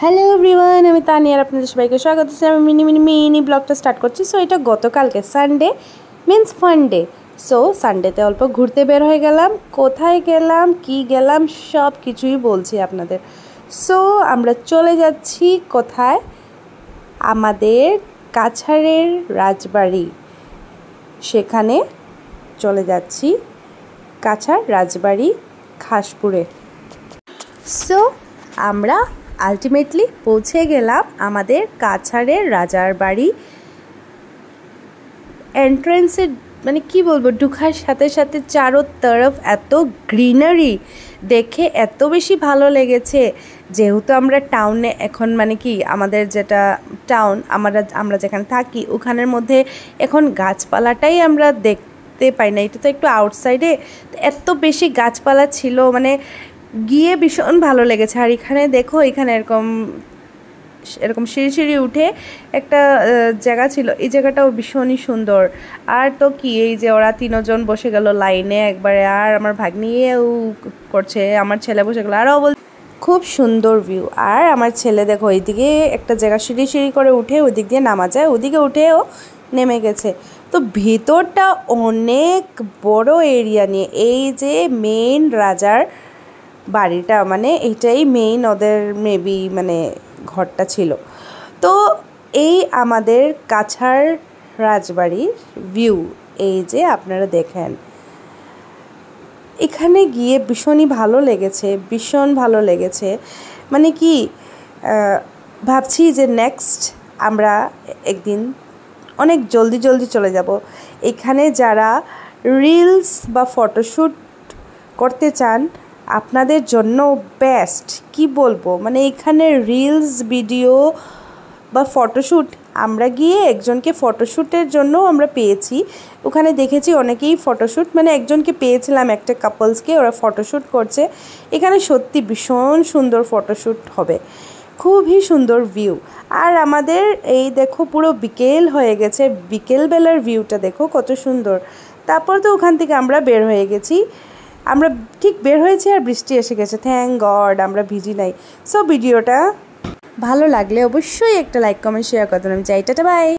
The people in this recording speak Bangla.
হ্যালো এভরিওয়ান, আমি তানিয়ার আপনাদের সবাইকে স্বাগত জানাই। আমি মিনি ব্লগটা স্টার্ট করছি। সো এটা গতকালকে সানডে মিন্স ফান্ডে। সো সানডেতে অল্প ঘুরতে বের হয়ে গেলাম। কোথায় গেলাম, কি গেলাম, সব কিছুই বলছি আপনাদের। সো আমরা চলে যাচ্ছি কোথায়, আমাদের কাছাড়ের রাজবাড়ি, সেখানে চলে যাচ্ছি। কাছাড় রাজবাড়ি খাসপুরে। সো আমরা আলটিমেটলি পৌঁছে গেলাম আমাদের কাছাড়ের রাজার বাড়ি। এন্ট্রেন্সে মানে কি বলবো, ঢুকার সাথে সাথে চারো তরফ এত গ্রিনারি দেখে এত বেশি ভালো লেগেছে। যেহেতু আমরা টাউনে এখন মানে কি আমাদের যেটা টাউন, আমরা যেখানে থাকি ওখানের মধ্যে এখন গাছপালাটাই আমরা দেখতে পাই না। এটা তো একটু আউটসাইডে, এত বেশি গাছপালা ছিল, মানে গিয়ে ভীষণ ভালো লেগেছে। আর এখানে দেখো, এখানে এরকম সিঁড়ি সিঁড়ি উঠে একটা জায়গা ছিল, এই জায়গাটাও ভীষণই সুন্দর। আর তো কি, এই যে ওরা তিনজন বসে গেল লাইনে একবারে, আর আমার ভাগ্নিও করছে, আমার ছেলে বসে গেলো, আরও বল খুব সুন্দর ভিউ। আর আমার ছেলে দেখো ওইদিকে একটা জায়গা সিঁড়ি সিঁড়ি করে উঠে ওইদিক দিয়ে নামা যায়, ওইদিকে উঠেও নেমে গেছে। তো ভিতরটা অনেক বড় এরিয়া নিয়ে। এই যে মেইন রাজার বাড়িটা, মানে এইটাই মেইন ওদের মেবি মানে ঘরটা ছিল। তো এই আমাদের কাছাড় রাজবাড়ির ভিউ, এই যে আপনারা দেখেন, এখানে গিয়ে ভীষণই ভালো লেগেছে, ভীষণ ভালো লেগেছে। মানে কি ভাবছি যে নেক্সট আমরা একদিন অনেক জলদি চলে যাব। এখানে যারা রিলস বা ফটোশ্যুট করতে চান আপনাদের জন্য বেস্ট। কি বলবো, মানে এখানে রিলস ভিডিও বা ফটোশ্যুট, আমরা গিয়ে একজনকে ফটোশ্যুটের জন্য আমরা পেয়েছি, ওখানে দেখেছি অনেকেই ফটোশ্যুট, মানে একজনকে পেয়েছিলাম, একটা কাপলসকে, ওরা ফটোশ্যুট করছে। এখানে সত্যি ভীষণ সুন্দর ফটোশ্যুট হবে, খুবই সুন্দর ভিউ। আর আমাদের এই দেখো পুরো বিকেল হয়ে গেছে, বিকেলবেলার ভিউটা দেখো কত সুন্দর। তারপর তো ওখান থেকে আমরা বের হয়ে গেছি, আমরা ঠিক বের হয়েছি আর বৃষ্টি এসে গেছে, থ্যাঙ্ক গড আমরা ভিজি নাই। সো ভিডিওটা ভালো লাগলে অবশ্যই একটা লাইক কমেন্ট শেয়ার করতেন। আমি চাই, টাটা বাই।